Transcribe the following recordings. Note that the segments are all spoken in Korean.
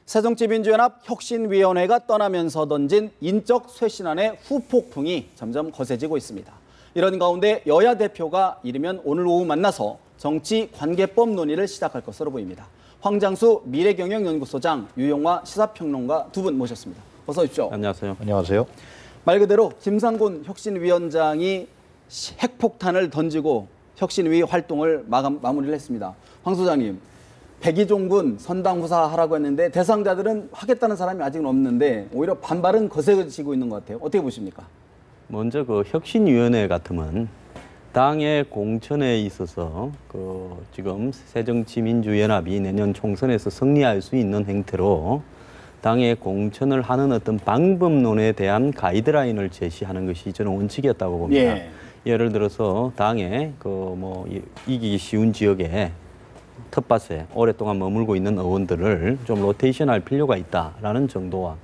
새정치민주연합 혁신위원회가 떠나면서 던진 인적 쇄신안의 후폭풍이 점점 거세지고 있습니다. 이런 가운데 여야 대표가 이르면 오늘 오후 만나서 정치 관계법 논의를 시작할 것으로 보입니다. 황장수 미래경영연구소장, 유영화 시사평론가 두 분 모셨습니다. 어서 오십시오. 안녕하세요. 안녕하세요. 말 그대로 김상곤 혁신위원장이 핵폭탄을 던지고 혁신위 활동을 마무리를 했습니다. 황 소장님, 백의종군 선당후사 하라고 했는데 대상자들은 하겠다는 사람이 아직은 없는데 오히려 반발은 거세지고 있는 것 같아요. 어떻게 보십니까? 먼저 그 혁신위원회 같으면 당의 공천에 있어서 지금 새정치민주연합이 내년 총선에서 승리할 수 있는 행태로 당의 공천을 하는 어떤 방법론에 대한 가이드라인을 제시하는 것이 저는 원칙이었다고 봅니다. 예. 예를 들어서 당의 이기기 쉬운 지역에 텃밭에 오랫동안 머물고 있는 의원들을 좀 로테이션할 필요가 있다라는 정도와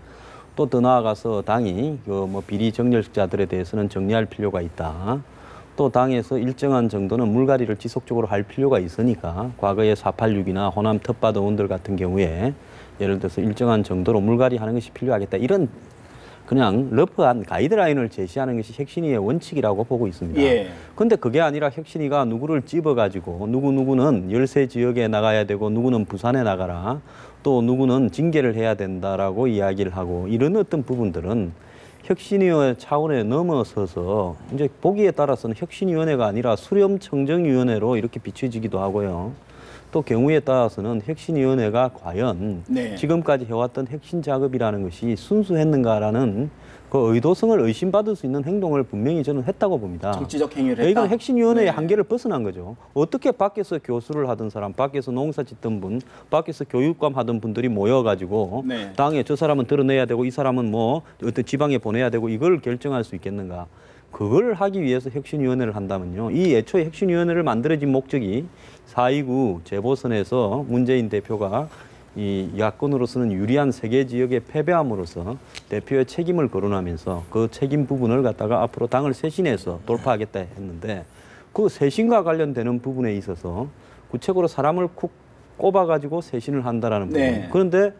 또 더 나아가서 당이 비리 정렬자들에 대해서는 정리할 필요가 있다. 또 당에서 일정한 정도는 물갈이를 지속적으로 할 필요가 있으니까 과거에 486이나 호남 텃밭 의원들 같은 경우에 예를 들어서 일정한 정도로 물갈이하는 것이 필요하겠다. 이런 그냥 러프한 가이드라인을 제시하는 것이 혁신위의 원칙이라고 보고 있습니다. 그런데 그게 아니라 혁신위가 누구를 집어가지고 누구는 열세 지역에 나가야 되고 누구는 부산에 나가라. 또 누구는 징계를 해야 된다라고 이야기를 하고 이런 어떤 부분들은 혁신위원회 차원에 넘어서서 이제 보기에 따라서는 혁신위원회가 아니라 수렴청정위원회로 이렇게 비춰지기도 하고요. 또 경우에 따라서는 혁신위원회가 과연 지금까지 해왔던 혁신 작업이라는 것이 순수했는가라는 그 의도성을 의심받을 수 있는 행동을 분명히 저는 했다고 봅니다. 정치적 행위를 했다. 이건 혁신위원회의 한계를 벗어난 거죠. 어떻게 밖에서 교수를 하던 사람, 밖에서 농사 짓던 분, 밖에서 교육감 하던 분들이 모여가지고 당에 저 사람은 드러내야 되고 이 사람은 어떤 지방에 보내야 되고 이걸 결정할 수 있겠는가. 그걸 하기 위해서 혁신위원회를 한다면요. 이 애초에 혁신위원회를 만들어진 목적이 4.29 재보선에서 문재인 대표가 이 야권으로서는 유리한 세계 지역에 패배함으로써 대표의 책임을 거론하면서 그 책임 부분을 갖다가 앞으로 당을 쇄신해서 돌파하겠다 했는데 그 쇄신과 관련되는 부분에 있어서 구체적으로 사람을 쿡 꼽아가지고 쇄신을 한다라는 부분. 그런데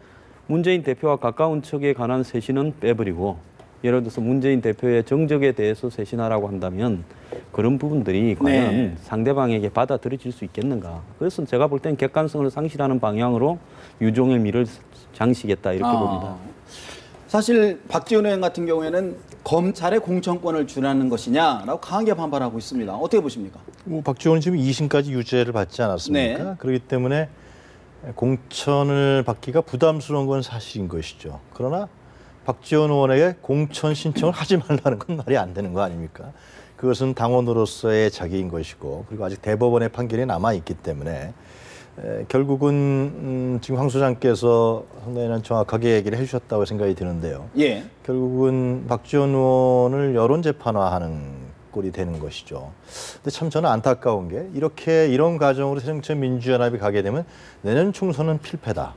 문재인 대표와 가까운 척에 관한 쇄신은 빼버리고 예를 들어서 문재인 대표의 정적에 대해서 쇄신하라고 한다면 그런 부분들이 과연 상대방에게 받아들여질 수 있겠는가. 그래서 제가 볼 땐 객관성을 상실하는 방향으로 유종의 미를 장시겠다 이렇게 봅니다. 사실 박지원 의원 같은 경우에는 검찰의 공천권을 주라는 것이냐라고 강하게 반발하고 있습니다. 어떻게 보십니까? 박지원은 지금 2심까지 유죄를 받지 않았습니까? 그렇기 때문에 공천을 받기가 부담스러운 건 사실인 것이죠. 그러나 박지원 의원에게 공천 신청을 하지 말라는 건 말이 안 되는 거 아닙니까? 그것은 당원으로서의 자기인 것이고 그리고 아직 대법원의 판결이 남아있기 때문에 결국은 지금 황 소장께서 상당히 정확하게 얘기를 해주셨다고 생각이 드는데요. 결국은 박지원 의원을 여론재판화하는 꼴이 되는 것이죠. 근데 참 저는 안타까운 게 이런 과정으로 새정치민주연합이 가게 되면 내년 총선은 필패다.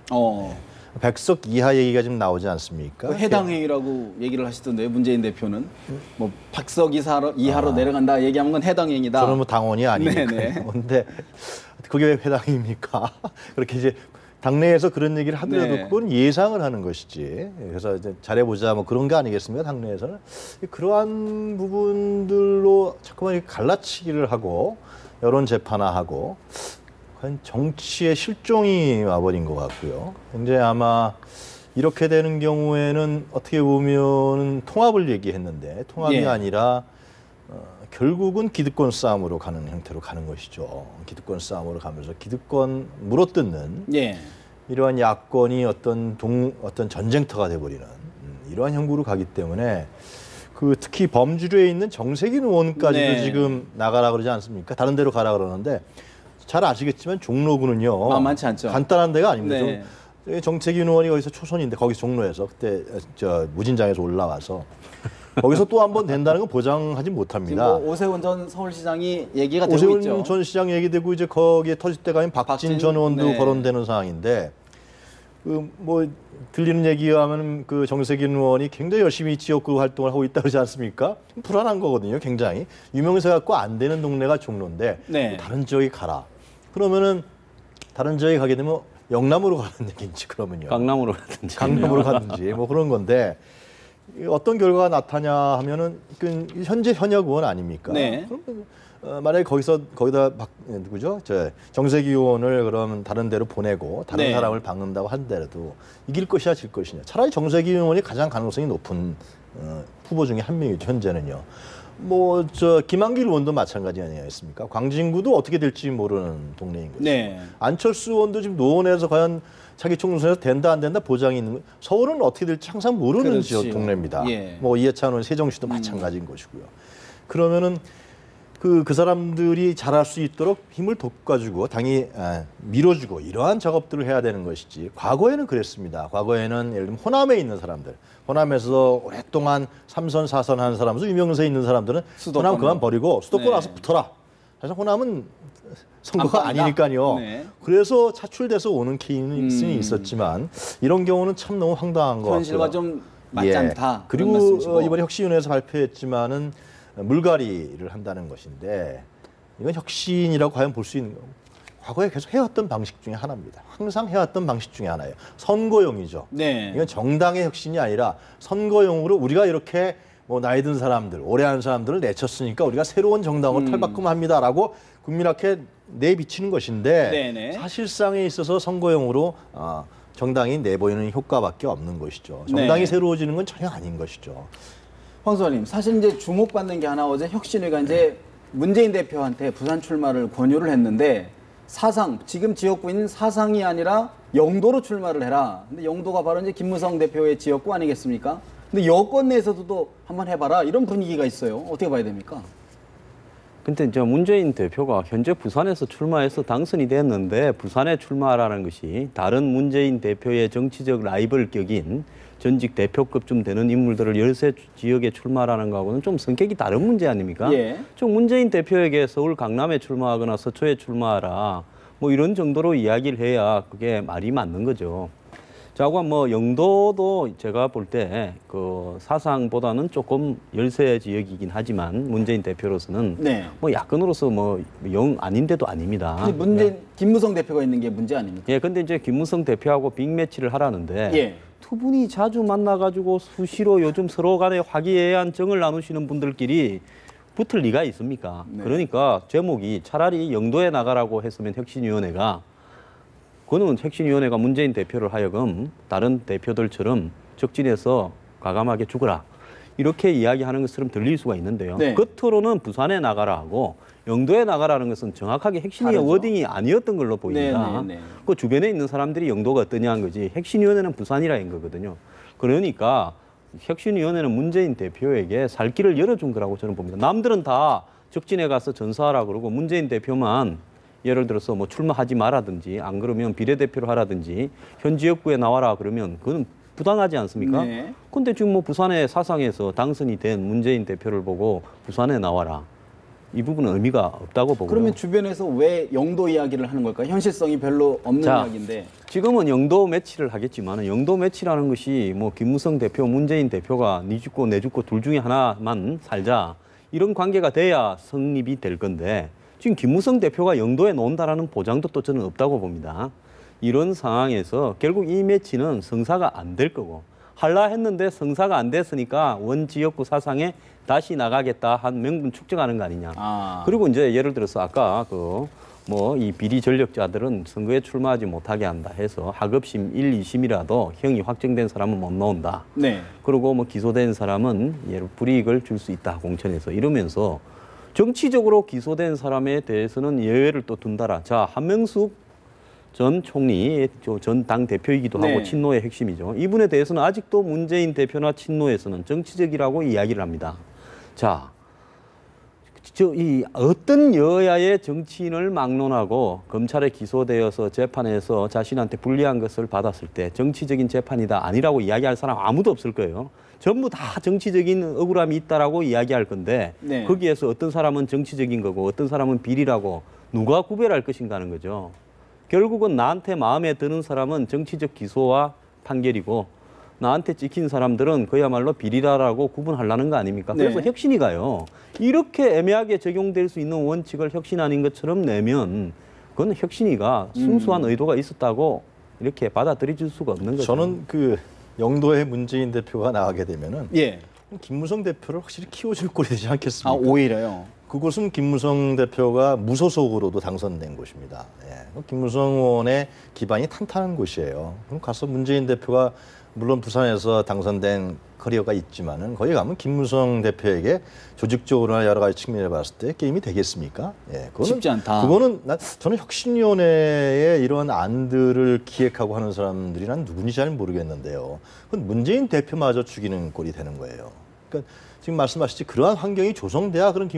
100석 이하 얘기가 지금 나오지 않습니까? 해당 행위라고 얘기를 하시던데요. 문재인 대표는 100석 이하로 내려간다 얘기하는 건 해당 행위다. 저는 당원이 아니니까. 그런데 그게 왜 해당입니까? 그렇게 이제 당내에서 그런 얘기를 하더라도 그건 예상을 하는 것이지. 그래서 이제 잘해보자 그런 거 아니겠습니까? 당내에서는 그러한 부분들로 자꾸만 갈라치기를 하고 여론 재판화하고. 정치의 실종이 와버린 것 같고요. 이제 아마 이렇게 되는 경우에는 어떻게 보면 통합을 얘기했는데 통합이 아니라 결국은 기득권 싸움으로 가는 형태로 가는 것이죠. 기득권 싸움으로 가면서 기득권 물어뜯는 이러한 야권이 어떤 전쟁터가 돼버리는 이러한 형국으로 가기 때문에 특히 범주류에 있는 정세균 의원까지도 지금 나가라 그러지 않습니까? 다른 데로 가라 그러는데 잘 아시겠지만 종로구는요. 만만치 않죠. 간단한 데가 아닙니다. 정책인 의원이 거기서 초선인데 거기서 종로에서 그때 무진장에서 올라와서 거기서 또 한 번 된다는 건 보장하지 못합니다. 오세훈 전 서울시장이 얘기가 되고 있죠. 오세훈 전 시장 얘기되고 이제 거기에 터질 때가 아닌 박진 전 의원도 거론되는 상황인데 들리는 얘기하면 정세균 의원이 굉장히 열심히 지역구 활동을 하고 있다 그러지 않습니까? 불안한 거거든요. 굉장히 유명세 갖고 안 되는 동네가 종로인데 다른 지역에 가라. 그러면은 다른 지역에 가게 되면 영남으로 가는 얘기인지 그러면요. 강남으로 가든지. 강남으로 가든지 뭐 그런 건데 어떤 결과가 나타냐 하면은 그 현재 현역 의원 아닙니까? 네. 그럼 만약에 거기다 누구죠? 정세기 의원을 그럼 다른 데로 보내고 다른 네. 사람을 박는다고 한데라도 이길 것이냐 질 것이냐. 차라리 정세기 의원이 가장 가능성이 높은 후보 중에 한 명이죠. 현재는요. 뭐 김한길 의원도 마찬가지 아니겠습니까? 광진구도 어떻게 될지 모르는 동네인 거죠. 네. 안철수 의원도 지금 노원에서 과연 자기 총선에서 된다 안 된다 보장이 있는 거. 서울은 어떻게 될지 항상 모르는 그렇지요. 지역 동네입니다. 예. 뭐 이해찬 의원 세종시도 마찬가지인 것이고요. 그러면은 그 사람들이 잘할 수 있도록 힘을 돋궈주고 당이 밀어주고 이러한 작업들을 해야 되는 것이지. 과거에는 그랬습니다. 과거에는 예를 들면 호남에 있는 사람들, 호남에서 오랫동안 3선, 4선 하는 사람들, 유명세에 있는 사람들은 수도권으로. 호남 그만 버리고 수도권 네. 와서 붙어라. 사실 호남은 선거가 안방이다. 아니니까요. 네. 그래서 차출돼서 오는 케이스는 있었지만 이런 경우는 참 너무 황당한 것 같고요. 현실과 좀 맞지 예. 않다. 그런 그리고 말씀이시고. 이번에 혁신위원회에서 발표했지만은 물갈이를 한다는 것인데 이건 혁신이라고 과연 볼 수 있는 거? 과거에 계속 해왔던 방식 중에 하나입니다. 항상 해왔던 방식 중에 하나예요. 선거용이죠. 네. 이건 정당의 혁신이 아니라 선거용으로 우리가 이렇게 뭐 나이 든 사람들, 오래 한 사람들을 내쳤으니까 우리가 새로운 정당으로 탈바꿈합니다라고 국민학회 내비치는 것인데 네네. 사실상에 있어서 선거용으로 정당이 내보이는 효과밖에 없는 것이죠. 정당이 네. 새로워지는 건 전혀 아닌 것이죠. 황 수사님, 사실 이제 주목받는 게 하나 어제 혁신위가 이제 문재인 대표한테 부산 출마를 권유를 했는데 지금 지역구인 사상이 아니라 영도로 출마를 해라. 근데 영도가 바로 이제 김무성 대표의 지역구 아니겠습니까? 근데 여권 내에서도 또 한번 해봐라 이런 분위기가 있어요. 어떻게 봐야 됩니까? 근데 이제 문재인 대표가 현재 부산에서 출마해서 당선이 됐는데 부산에 출마라는 것이 다른 문재인 대표의 정치적 라이벌격인 전직 대표급쯤 되는 인물들을 열세 지역에 출마라는 거하고는 좀 성격이 다른 문제 아닙니까? 예. 좀 문재인 대표에게 서울 강남에 출마하거나 서초에 출마하라 뭐 이런 정도로 이야기를 해야 그게 말이 맞는 거죠. 자고 뭐 영도도 제가 볼 때 그 사상보다는 조금 열세 지역이긴 하지만 문재인 대표로서는 네. 뭐 야권으로서 뭐 영 아닌데도 아닙니다. 근데 김무성 대표가 있는 게 문제 아닙니까? 예, 근데 이제 김무성 대표하고 빅매치를 하라는데 예. 두 분이 자주 만나가지고 수시로 요즘 서로 간에 화기애애한 정을 나누시는 분들끼리 붙을 리가 있습니까? 네. 그러니까 제목이 차라리 영도에 나가라고 했으면 혁신위원회가 그거는 혁신위원회가 문재인 대표를 하여금 다른 대표들처럼 적진에서 과감하게 죽어라. 이렇게 이야기하는 것처럼 들릴 수가 있는데요. 네. 겉으로는 부산에 나가라 하고 영도에 나가라는 것은 정확하게 핵심의 다르죠. 워딩이 아니었던 걸로 보입니다. 네, 네, 네. 그 주변에 있는 사람들이 영도가 어떠냐 한 거지 혁신위원회는 부산이라는 거거든요. 그러니까 혁신위원회는 문재인 대표에게 살 길을 열어준 거라고 저는 봅니다. 남들은 다 적진에 가서 전사하라 그러고 문재인 대표만 예를 들어서 뭐 출마하지 마라든지 안 그러면 비례대표로 하라든지 현 지역구에 나와라 그러면 그건 부당하지 않습니까? 네. 근데 지금 뭐 부산의 사상에서 당선이 된 문재인 대표를 보고 부산에 나와라. 이 부분은 의미가 없다고 보고요. 그러면 주변에서 왜 영도 이야기를 하는 걸까요? 현실성이 별로 없는 자, 이야기인데. 지금은 영도 매치를 하겠지만 영도 매치라는 것이 뭐 김무성 대표, 문재인 대표가 네 죽고 내 죽고 둘 중에 하나만 살자 이런 관계가 돼야 성립이 될 건데 지금 김무성 대표가 영도에 놓는다라는 보장도 또 저는 없다고 봅니다. 이런 상황에서 결국 이 매치는 성사가 안 될 거고 할라 했는데 성사가 안 됐으니까 원 지역구 사상에 다시 나가겠다 한 명분 축적하는 거 아니냐. 그리고 이제 예를 들어서 아까 그 뭐 이 비리 전력자들은 선거에 출마하지 못하게 한다 해서 하급심 1, 2심이라도 형이 확정된 사람은 못 나온다. 네. 그리고 뭐 기소된 사람은 예를 불이익을 줄 수 있다 공천에서 이러면서 정치적으로 기소된 사람에 대해서는 예외를 또 둔다라. 자, 한명숙 전 총리, 전 당 대표이기도 하고 네. 친노의 핵심이죠. 이분에 대해서는 아직도 문재인 대표나 친노에서는 정치적이라고 이야기를 합니다. 자, 이 어떤 여야의 정치인을 막론하고 검찰에 기소되어서 재판에서 자신한테 불리한 것을 받았을 때 정치적인 재판이다 아니라고 이야기할 사람 아무도 없을 거예요. 전부 다 정치적인 억울함이 있다라고 이야기할 건데 네. 거기에서 어떤 사람은 정치적인 거고 어떤 사람은 비리라고 누가 구별할 것인가 하는 거죠. 결국은 나한테 마음에 드는 사람은 정치적 기소와 판결이고 나한테 찍힌 사람들은 그야말로 비리다라고 구분하려는 거 아닙니까? 그래서 네. 혁신위가요. 이렇게 애매하게 적용될 수 있는 원칙을 혁신 아닌 것처럼 내면 그건 혁신위가 순수한 의도가 있었다고 이렇게 받아들여질 수가 없는 거죠. 저는 그 영도의 문재인 대표가 나가게 되면은 예. 김무성 대표를 확실히 키워줄 꼴이 되지 않겠습니까? 아, 오히려요. 그곳은 김무성 대표가 무소속으로도 당선된 곳입니다. 예. 김무성 의원의 기반이 탄탄한 곳이에요. 그럼 가서 문재인 대표가 물론 부산에서 당선된 커리어가 있지만은 거기 가면 김무성 대표에게 조직적으로나 여러 가지 측면을 봤을 때 게임이 되겠습니까? 예, 그거는 쉽지 않다. 그거는 저는 혁신위원회의 이런 안들을 기획하고 하는 사람들이 난 누군지 잘 모르겠는데요. 그건 문재인 대표마저 죽이는 꼴이 되는 거예요. 그러니까 지금 말씀하셨지 그러한 환경이 조성돼야 그런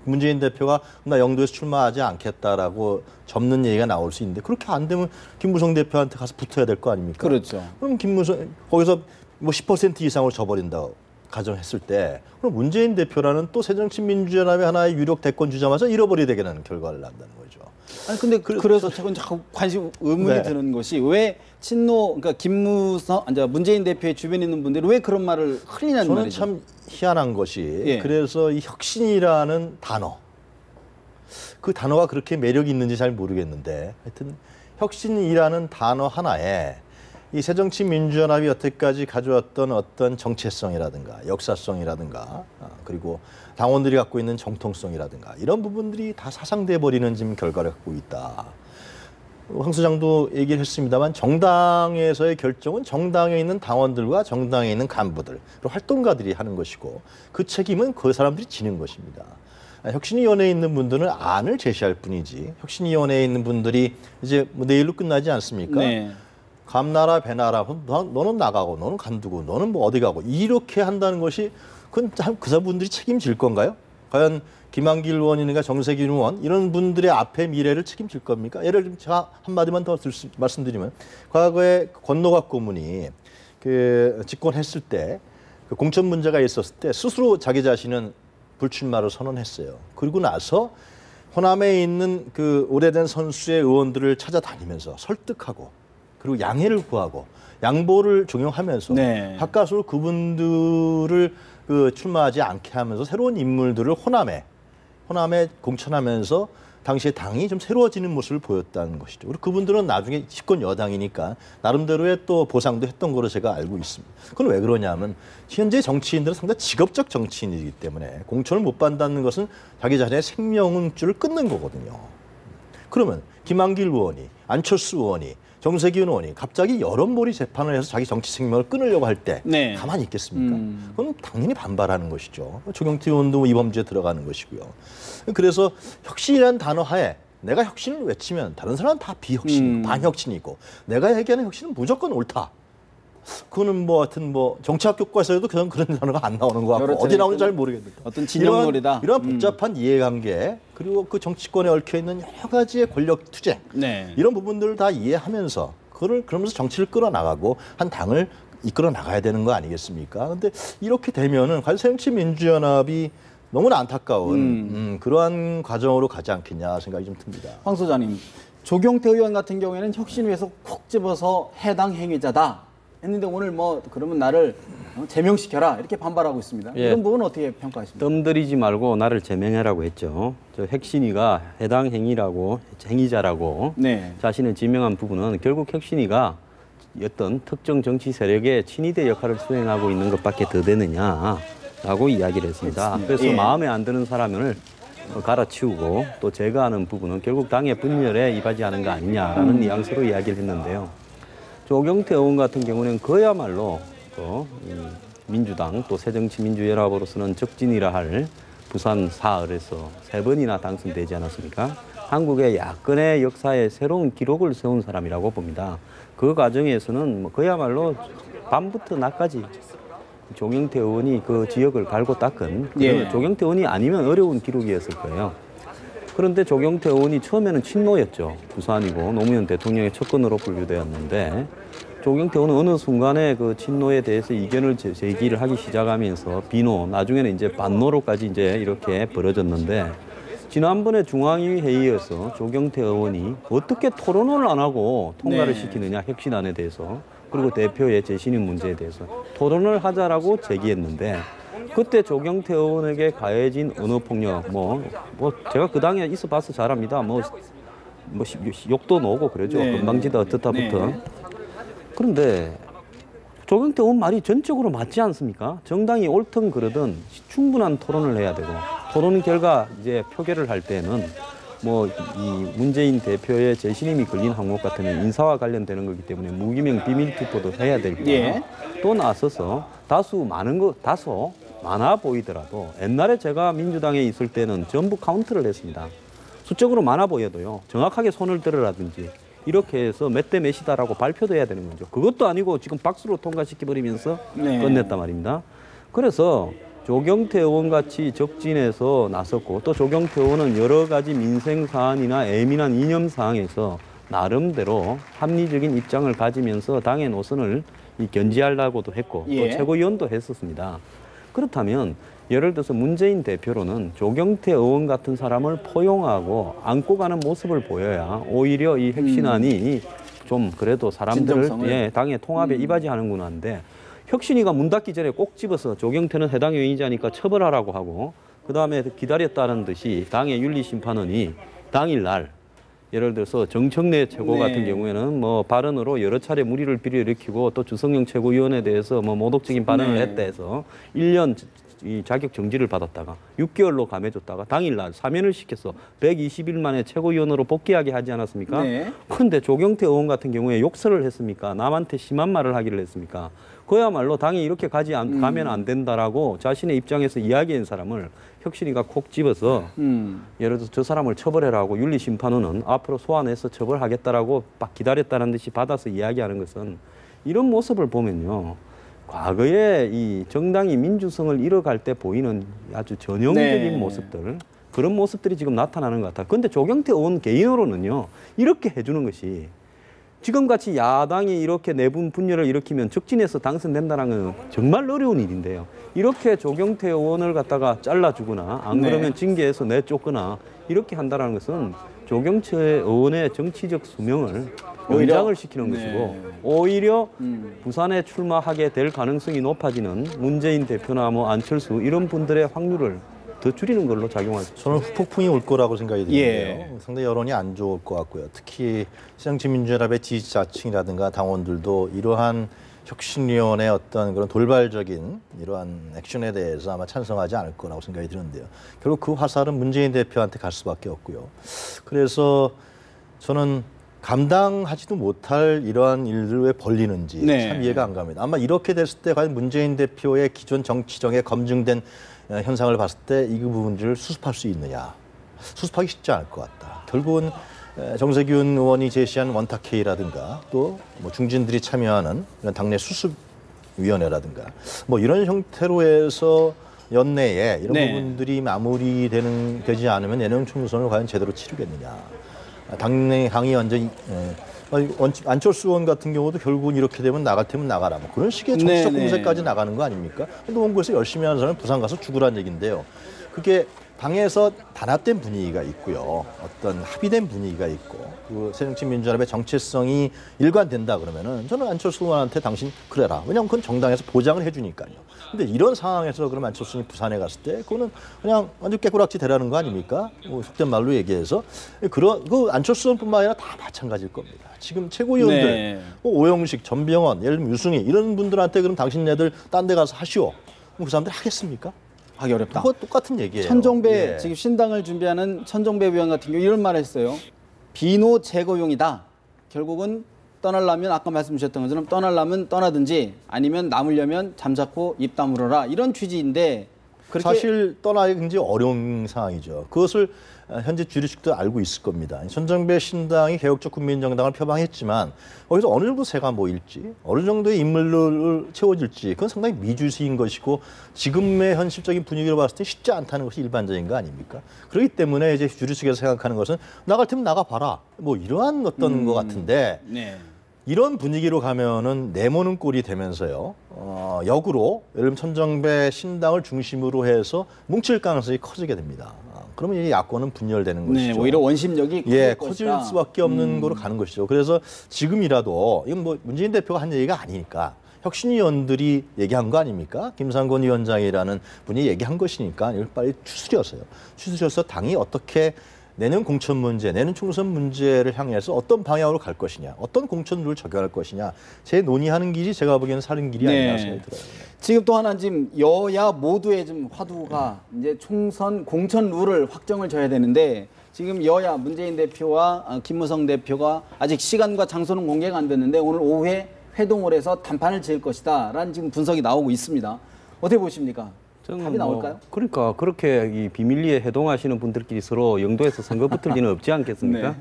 문재인 대표가 나 영도에서 출마하지 않겠다라고 접는 얘기가 나올 수 있는데 그렇게 안 되면 김무성 대표한테 가서 붙어야 될 거 아닙니까? 그렇죠. 그럼 김무성 거기서 뭐 10% 이상을 져버린다고 가정했을 때 그럼 문재인 대표라는 또 새정치민주연합의 하나의 유력 대권 주자마자 잃어버리게 되는 결과를 난다는 거죠. 아니 근데 그래서 저는 자꾸 의문이 네. 드는 것이 왜 그러니까 문재인 대표의 주변에 있는 분들이 왜 그런 말을 흘리냐는 저는 말이죠. 참 희한한 것이 예. 그래서 이 혁신이라는 단어 그 단어가 그렇게 매력이 있는지 잘 모르겠는데 하여튼 혁신이라는 단어 하나에 이 새정치민주연합이 여태까지 가져왔던 어떤 정체성이라든가 역사성이라든가 그리고 당원들이 갖고 있는 정통성이라든가 이런 부분들이 다 사상돼 버리는 지금 결과를 갖고 있다. 황 소장도 얘기를 했습니다만 정당에서의 결정은 정당에 있는 당원들과 정당에 있는 간부들 그리고 활동가들이 하는 것이고 그 책임은 그 사람들이 지는 것입니다. 혁신위원회에 있는 분들은 안을 제시할 뿐이지 혁신위원회에 있는 분들이 이제 뭐 내일로 끝나지 않습니까? 네. 감나라 배나라 너는 나가고 너는 간두고 너는 뭐 어디 가고 이렇게 한다는 것이 그건 그 분들이 책임질 건가요? 과연 김한길 의원이니까 정세균 의원 이런 분들의 앞의 미래를 책임질 겁니까? 예를 들면 제가 한마디만 더 말씀드리면 과거에 권노갑 고문이 그 집권했을 때 그 공천 문제가 있었을 때 스스로 자기 자신은 불출마를 선언했어요. 그리고 나서 호남에 있는 그 오래된 선수의 의원들을 찾아다니면서 설득하고 그리고 양해를 구하고 양보를 종용하면서 네. 가까스로 그분들을 그 출마하지 않게 하면서 새로운 인물들을 호남에 공천하면서 당시에 당이 좀 새로워지는 모습을 보였다는 것이죠. 그리고 그분들은 나중에 집권 여당이니까 나름대로의 또 보상도 했던 거로 제가 알고 있습니다. 그건 왜 그러냐면 현재 정치인들은 상당히 직업적 정치인이기 때문에 공천을 못 받는다는 것은 자기 자신의 생명줄을 끊는 거거든요. 그러면 김한길 의원이, 안철수 의원이, 정세균 의원이 갑자기 여론몰이 재판을 해서 자기 정치 생명을 끊으려고 할 때 네. 가만히 있겠습니까? 그건 당연히 반발하는 것이죠. 조경태 의원도 이 범죄에 들어가는 것이고요. 그래서 혁신이라는 단어 하에 내가 혁신을 외치면 다른 사람은 다 비혁신, 반혁신이고 내가 얘기하는 혁신은 무조건 옳다. 그거는 뭐 하여튼 뭐 정치학 교과서에도 그런 단어가 안 나오는 것 같고 그렇죠. 어디 나오는지 잘 모르겠는데 어떤 진영놀이다. 이러한 복잡한 이해관계 그리고 그 정치권에 얽혀 있는 여러 가지의 권력 투쟁 네. 이런 부분들을 다 이해하면서 그걸 그러면서 정치를 끌어나가고 한 당을 이끌어 나가야 되는 거 아니겠습니까? 근데 이렇게 되면은 과연 새정치민주연합이 너무나 안타까운 그러한 과정으로 가지 않겠냐 생각이 좀 듭니다. 황 소장님, 조경태 의원 같은 경우에는 혁신위에서 콕 집어서 해당 행위자다 했는데 오늘 뭐 그러면 나를 제명시켜라 이렇게 반발하고 있습니다. 예. 이런 부분은 어떻게 평가하십니까? 뜸들이지 말고 나를 제명해라고 했죠. 저 혁신위가 해당 행위자라고 네. 자신을 지명한 부분은 결국 혁신위가 어떤 특정 정치 세력의 친위대 역할을 수행하고 있는 것밖에 더 되느냐라고 이야기를 했습니다. 그래서 예. 마음에 안 드는 사람을 갈아치우고 또 제거하는 부분은 결국 당의 분열에 이바지하는 거 아니냐라는 뉘앙스로 이야기를 했는데요. 조경태 의원 같은 경우는 그야말로 또 민주당 또 새정치민주연합으로서는 적진이라 할 부산 4을에서 3번이나 당선되지 않았습니까? 한국의 야권의 역사에 새로운 기록을 세운 사람이라고 봅니다. 그 과정에서는 뭐 그야말로 밤부터 낮까지 조경태 의원이 그 지역을 갈고 닦은 예. 조경태 의원이 아니면 어려운 기록이었을 거예요. 그런데 조경태 의원이 처음에는 친노였죠. 부산이고 노무현 대통령의 척근으로 분류되었는데 조경태 의원은 어느 순간에 그 친노에 대해서 이견을 제기를 하기 시작하면서 비노, 나중에는 이제 반노로까지 이제 이렇게 벌어졌는데 지난번에 중앙위 회의에서 조경태 의원이 어떻게 토론을 안 하고 통과를 네. 시키느냐 혁신안에 대해서 그리고 대표의 재신임 문제에 대해서 토론을 하자라고 제기했는데 그때 조경태 의원에게 가해진 언어폭력 뭐 제가 그 당에 있어봐서 잘 압니다. 뭐 뭐 욕도 나오고 그러죠. 네. 건방지다 어쩌다부터. 네. 그런데 조경태 의원 말이 전적으로 맞지 않습니까? 정당이 옳든 그러든 충분한 토론을 해야 되고 토론 결과 이제 표결을 할 때는 뭐 이 문재인 대표의 재신임이 걸린 항목 같으면 인사와 관련되는 거기 때문에 무기명 비밀 투표도 해야 되고 예. 또 나서서 다소 많아 보이더라도 옛날에 제가 민주당에 있을 때는 전부 카운트를 했습니다. 수적으로 많아 보여도요. 정확하게 손을 들으라든지 이렇게 해서 몇 대 몇이다라고 발표도 해야 되는 거죠. 그것도 아니고 지금 박수로 통과시켜버리면서 네. 끝냈단 말입니다. 그래서 조경태 의원같이 적진에서 나섰고 또 조경태 의원은 여러 가지 민생 사안이나 예민한 이념 사항에서 나름대로 합리적인 입장을 가지면서 당의 노선을 견지하려고도 했고 예. 또 최고위원도 했었습니다. 그렇다면 예를 들어서 문재인 대표로는 조경태 의원 같은 사람을 포용하고 안고 가는 모습을 보여야 오히려 이 혁신안이 좀 그래도 사람들을 진정성을. 당의 통합에 이바지하는구나 하는데 혁신위가 문 닫기 전에 꼭 집어서 조경태는 해당 요인자니까 처벌하라고 하고 그다음에 기다렸다는 듯이 당의 윤리심판원이 당일날 예를 들어서 정청래 최고 네. 같은 경우에는 뭐 발언으로 여러 차례 무리를 불러일으키고 또 주성영 최고위원에 대해서 뭐 모독적인 발언을 네. 했다 해서 1년 이 자격 정지를 받았다가 6개월로 감해줬다가 당일날 사면을 시켜서 120일 만에 최고위원으로 복귀하게 하지 않았습니까? 네. 그런데 조경태 의원 같은 경우에 욕설을 했습니까? 남한테 심한 말을 하기를 했습니까? 그야말로 당이 이렇게 가면 안 된다라고 자신의 입장에서 이야기한 사람을 혁신위가 콕 집어서 예를 들어서 저 사람을 처벌해라고 윤리심판원은 앞으로 소환해서 처벌하겠다라고 딱 기다렸다는 듯이 받아서 이야기하는 것은 이런 모습을 보면요. 과거에 이 정당이 민주성을 잃어갈 때 보이는 아주 전형적인 네. 모습들 그런 모습들이 지금 나타나는 것 같아요. 그런데 조경태 의원 개인으로는요. 이렇게 해주는 것이 지금같이 야당이 이렇게 내분 분열을 일으키면 적진에서 당선된다는 건 정말 어려운 일인데요. 이렇게 조경태 의원을 갖다가 잘라주거나 안 네. 그러면 징계해서 내쫓거나 이렇게 한다는 것은 조경태 의원의 정치적 수명을 오히려? 연장을 시키는 네. 것이고 오히려 부산에 출마하게 될 가능성이 높아지는 문재인 대표나 뭐 안철수 이런 분들의 확률을 더 줄이는 걸로 작용할 수 있습니다. 저는 후폭풍이 올 거라고 생각이 드는데요. 예. 상당히 여론이 안 좋을 것 같고요. 특히 새정치민주연합의 지지자층이라든가 당원들도 이러한 혁신위원회의 어떤 그런 돌발적인 이러한 액션에 대해서 아마 찬성하지 않을 거라고 생각이 드는데요. 결국 그 화살은 문재인 대표한테 갈 수밖에 없고요. 그래서 저는 감당하지도 못할 이러한 일들 왜 벌리는지 네. 참 이해가 안 갑니다. 아마 이렇게 됐을 때 과연 문재인 대표의 기존 정치정에 검증된 현상을 봤을 때 이 부분들을 수습할 수 있느냐. 수습하기 쉽지 않을 것 같다. 결국은 정세균 의원이 제시한 원탁회의라든가 또 뭐 중진들이 참여하는 이런 당내 수습위원회라든가 뭐 이런 형태로 해서 연내에 이런 네. 부분들이 되지 않으면 내년 총선을 과연 제대로 치르겠느냐. 당내 항의 완전히 안철수 의원 같은 경우도 결국은 이렇게 되면 나갈 테면 나가라. 뭐 그런 식의 정치적 네네. 공세까지 나가는 거 아닙니까? 노원구에서 열심히 하는 사람은 부산 가서 죽으라는 얘기인데요. 그게 당에서 단합된 분위기가 있고요. 어떤 합의된 분위기가 있고 그 새정치민주연합의 정체성이 일관된다 그러면은 저는 안철수 의원한테 당신 그래라. 왜냐하면 그건 정당에서 보장을 해주니까요. 근데 이런 상황에서 그럼 안철수 의원이 부산에 갔을 때 그거는 그냥 완전 깨꾸락지 대라는 거 아닙니까? 뭐 속된 말로 얘기해서 그 안철수 의원뿐만 아니라 다 마찬가지일 겁니다. 지금 최고위원들 네. 뭐 오영식, 전병헌, 예를 들면 유승희 이런 분들한테 그럼 당신네들 딴 데 가서 하시오. 그럼 그 사람들 하겠습니까? 하기 어렵다. 그거 똑같은 얘기예요. 천종배 예. 지금 신당을 준비하는 천종배 위원 같은 경우 이런 말을 했어요. 비노 제거용이다. 결국은 떠나려면 아까 말씀 주셨던 것처럼 떠나려면 떠나든지 아니면 남으려면 잠자코 입 다물어라 이런 취지인데 그렇게 사실 떠나기 굉장히 어려운 상황이죠. 그것을 현재 주류식도 알고 있을 겁니다. 천정배 신당이 개혁적 국민정당을 표방했지만 거기서 어느 정도 새가 모일지 어느 정도의 인물을 채워질지 그건 상당히 미주시인 것이고 지금의 현실적인 분위기로 봤을 때 쉽지 않다는 것이 일반적인 거 아닙니까? 그렇기 때문에 이제 주류식에서 생각하는 것은 나갈 테면 나가봐라. 뭐 이러한 어떤 것 같은데 네. 이런 분위기로 가면은 내모는 꼴이 되면서요. 역으로 예를 들면 천정배 신당을 중심으로 해서 뭉칠 가능성이 커지게 됩니다. 그러면 이 야권은 분열되는 네, 것이죠. 오히려 원심력이 커질 수밖에 없는 거로 가는 것이죠. 그래서 지금이라도 이건 뭐 문재인 대표가 한 얘기가 아니니까 혁신위원들이 얘기한 거 아닙니까? 김상곤 위원장이라는 분이 얘기한 것이니까 이걸 빨리 추스려서 당이 어떻게 내년 공천 문제, 내년 총선 문제를 향해서 어떤 방향으로 갈 것이냐, 어떤 공천 룰을 적용할 것이냐, 제 논의하는 길이 제가 보기에는 사는 길이 아니라 생각이 들어요. 지금 또 하나 지금 여야 모두의 좀 화두가 이제 총선 공천 룰을 확정을 져야 되는데 지금 여야 문재인 대표와 김무성 대표가 아직 시간과 장소는 공개가 안 됐는데 오늘 오후에 회동을 해서 단판을 지을 것이다라는 지금 분석이 나오고 있습니다. 어떻게 보십니까? 답이 나올까요? 그러니까 그렇게 이 비밀리에 해동하시는 분들끼리 서로 영도에서 선거 붙을 리는 없지 않겠습니까? 네.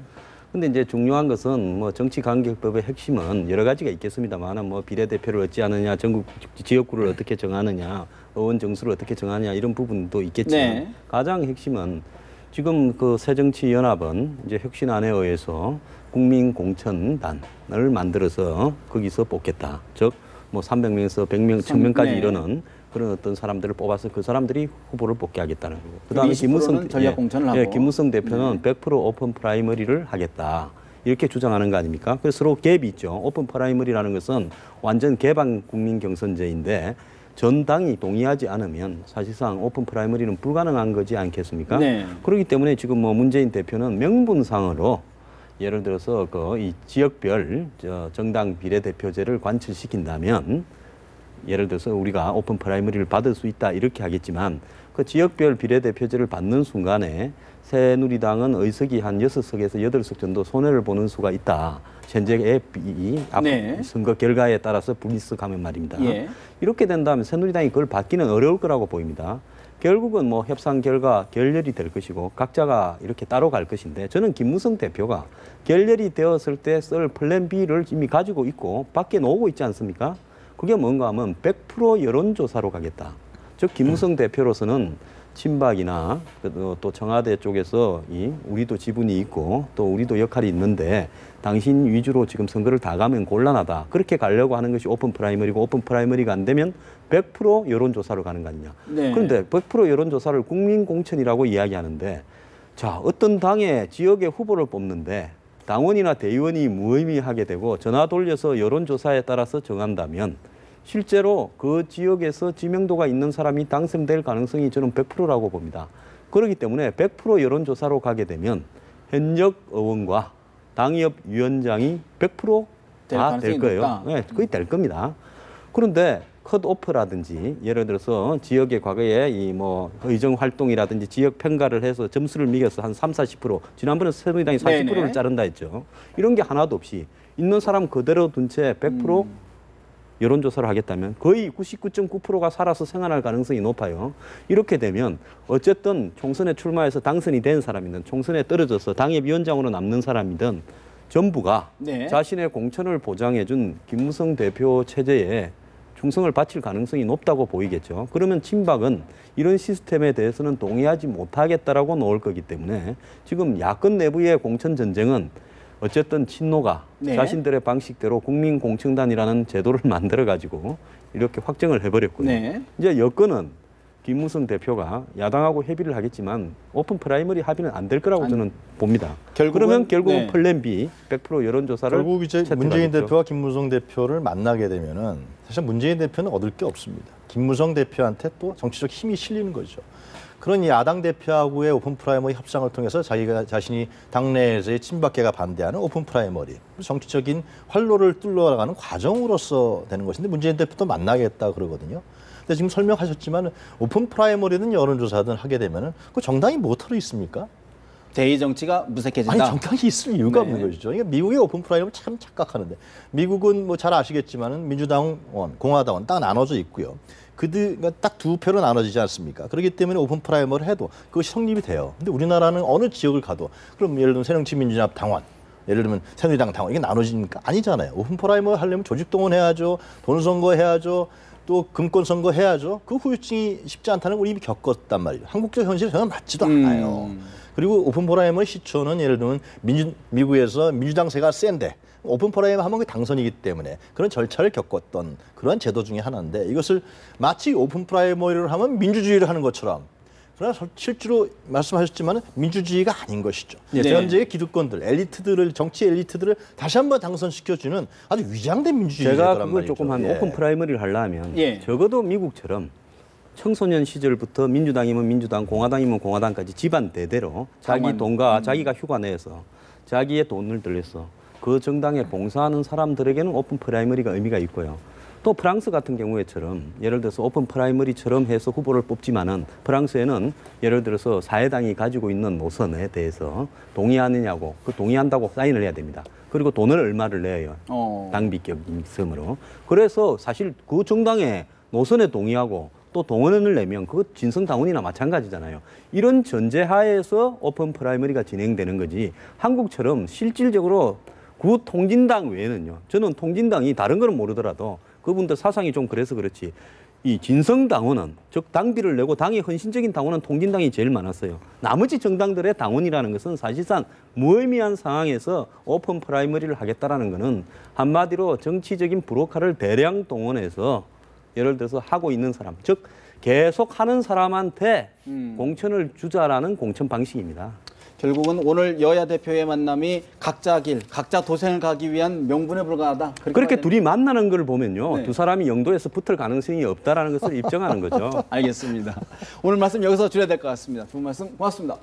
근데 이제 중요한 것은 뭐 정치관계법의 핵심은 여러 가지가 있겠습니다만 뭐 비례대표를 어찌하느냐, 전국 지역구를 어떻게 정하느냐, 의원 정수를 어떻게 정하느냐 이런 부분도 있겠지만 네. 가장 핵심은 지금 그 새정치연합은 이제 혁신안에 의해서 국민공천단을 만들어서 거기서 뽑겠다. 즉 뭐 300명에서 100명, 1000명까지 네. 이르는 그런 어떤 사람들을 뽑아서 그 사람들이 후보를 뽑게 하겠다는 거고. 그다음에 20%는 전략 공천을 하고. 김무성 대표는 100% 오픈 프라이머리를 하겠다. 이렇게 주장하는 거 아닙니까? 그래서 서로 갭이 있죠. 오픈 프라이머리라는 것은 완전 개방 국민 경선제인데 전 당이 동의하지 않으면 사실상 오픈 프라이머리는 불가능한 거지 않겠습니까? 네. 그렇기 때문에 지금 뭐 문재인 대표는 명분상으로 예를 들어서 그 이 지역별 정당 비례대표제를 관철시킨다면 예를 들어서 우리가 오픈 프라이머리를 받을 수 있다 이렇게 하겠지만 그 지역별 비례대표제를 받는 순간에 새누리당은 의석이 한 6석에서 8석 정도 손해를 보는 수가 있다. 현재의 네. 선거 결과에 따라서 불리석하면 말입니다. 예. 이렇게 된다면 새누리당이 그걸 받기는 어려울 거라고 보입니다. 결국은 뭐 협상 결과 결렬이 될 것이고 각자가 이렇게 따로 갈 것인데 저는 김무성 대표가 결렬이 되었을 때 쓸 플랜 B를 이미 가지고 있고 밖에 놓고 있지 않습니까? 그게 뭔가 하면 100% 여론조사로 가겠다. 즉 김무성 대표로서는 친박이나 또 청와대 쪽에서 우리도 지분이 있고 또 우리도 역할이 있는데 당신 위주로 지금 선거를 다 가면 곤란하다. 그렇게 가려고 하는 것이 오픈 프라이머리고 오픈 프라이머리가 안 되면 100% 여론조사로 가는 거 아니냐. 네. 그런데 100% 여론조사를 국민공천이라고 이야기하는데 자 어떤 당의 지역의 후보를 뽑는데 당원이나 대의원이 무의미하게 되고 전화 돌려서 여론조사에 따라서 정한다면 실제로 그 지역에서 지명도가 있는 사람이 당선될 가능성이 저는 100%라고 봅니다. 그렇기 때문에 100% 여론조사로 가게 되면 현역 의원과 당협 위원장이 100% 다 될 거예요. 네, 거의 될 겁니다. 그런데 컷오프라든지 예를 들어서 지역의 과거에 이 뭐 의정 활동이라든지 지역 평가를 해서 점수를 매겨서 한 30-40% 지난번에 새누리당이 40%를 네네. 자른다 했죠. 이런 게 하나도 없이 있는 사람 그대로 둔 채 100% 여론조사를 하겠다면 거의 99.9%가 살아서 생활할 가능성이 높아요. 이렇게 되면 어쨌든 총선에 출마해서 당선이 된 사람이든 총선에 떨어져서 당협위원장으로 남는 사람이든 전부가 네. 자신의 공천을 보장해준 김무성 대표 체제에 충성을 바칠 가능성이 높다고 보이겠죠. 그러면 친박은 이런 시스템에 대해서는 동의하지 못하겠다라고 놓을 거기 때문에 지금 야권 내부의 공천 전쟁은 어쨌든 친노가 네. 자신들의 방식대로 국민공천단이라는 제도를 만들어가지고 이렇게 확정을 해버렸고요. 네. 이제 여권은 김무성 대표가 야당하고 협의를 하겠지만 오픈 프라이머리 합의는 안 될 거라고 저는 봅니다. 그러면 결국은 네. 플랜 B 100% 여론조사를 결국 이제 문재인 채택하겠죠. 대표와 김무성 대표를 만나게 되면은 사실 문재인 대표는 얻을 게 없습니다. 김무성 대표한테 또 정치적 힘이 실리는 거죠. 그런 야당 대표하고의 오픈 프라이머리 협상을 통해서 자기가 자신이 당내에서의 친박계가 반대하는 오픈 프라이머리 정치적인 활로를 뚫어나가는 과정으로서 되는 것인데 문재인 대표도 만나겠다 그러거든요. 근데 지금 설명하셨지만 오픈 프라이머리든 여론조사든 하게 되면은 그 정당이 뭐하러 있습니까? 대의 정치가 무색해진다. 아니 정당이 있을 이유가 네. 없는 것이죠. 그러니까 미국의 오픈 프라이머리 참 착각하는데 미국은 뭐 잘 아시겠지만은 민주당원, 공화당원 딱 나눠져 있고요. 그러니까 딱 두 표로 나눠지지 않습니까? 그렇기 때문에 오픈 프라이머리를 해도 그것이 성립이 돼요. 근데 우리나라는 어느 지역을 가도 그럼 예를 들면 새정치민주연합 당원, 예를 들면 새누리당 당원 이게 나눠지니까 아니잖아요. 오픈 프라이머리 하려면 조직 동원해야죠, 돈 선거해야죠. 또 금권 선거 해야죠. 그 후유증이 쉽지 않다는 걸 이미 겪었단 말이에요. 한국적 현실에 전혀 맞지도 않아요. 그리고 오픈 프라이머리 시초는 예를 들면 미국에서 민주당세가 센데 오픈 프라이머리 하면 그게 당선이기 때문에 그런 절차를 겪었던 그런 제도 중에 하나인데 이것을 마치 오픈 프라이머리를 하면 민주주의를 하는 것처럼 그러나 실제로 말씀하셨지만 민주주의가 아닌 것이죠. 네. 현재의 기득권들, 엘리트들을 정치 엘리트들을 다시 한번 당선시켜주는 아주 위장된 민주주의 제가 제도란 그걸 말이죠. 조금 한 예. 오픈 프라이머리를 하려면 예. 적어도 미국처럼 청소년 시절부터 민주당이면 민주당, 공화당이면 공화당까지 집안 대대로 자기 당원. 돈과 자기가 휴가 내서 자기의 돈을 들여서 그 정당에 봉사하는 사람들에게는 오픈 프라이머리가 의미가 있고요. 또 프랑스 같은 경우에처럼 예를 들어서 오픈 프라이머리처럼 해서 후보를 뽑지만은 프랑스에는 예를 들어서 사회당이 가지고 있는 노선에 대해서 동의하느냐고 그 동의한다고 사인을 해야 됩니다. 그리고 돈을 얼마를 내요. 당비격임으로. 그래서 사실 그 정당의 노선에 동의하고 또 동원을 내면 그것 진성당원이나 마찬가지잖아요. 이런 전제하에서 오픈 프라이머리가 진행되는 거지 한국처럼 실질적으로 구 통진당 외에는요. 저는 통진당이 다른 거는 모르더라도 그분들 사상이 좀 그래서 그렇지 이 진성당원은 즉 당비를 내고 당의 헌신적인 당원은 통진당이 제일 많았어요. 나머지 정당들의 당원이라는 것은 사실상 무의미한 상황에서 오픈 프라이머리를 하겠다라는 것은 한마디로 정치적인 브로커를 대량 동원해서 예를 들어서 하고 있는 사람, 즉 계속 하는 사람한테 공천을 주자라는 공천 방식입니다. 결국은 오늘 여야 대표의 만남이 각자 길, 각자 도생을 가기 위한 명분에 불과하다. 그렇게 둘이 만나는 걸 보면요. 네. 두 사람이 영도에서 붙을 가능성이 없다라는 것을 입증하는 거죠. 알겠습니다. 오늘 말씀 여기서 줄여야 될 것 같습니다. 두 분 말씀 고맙습니다.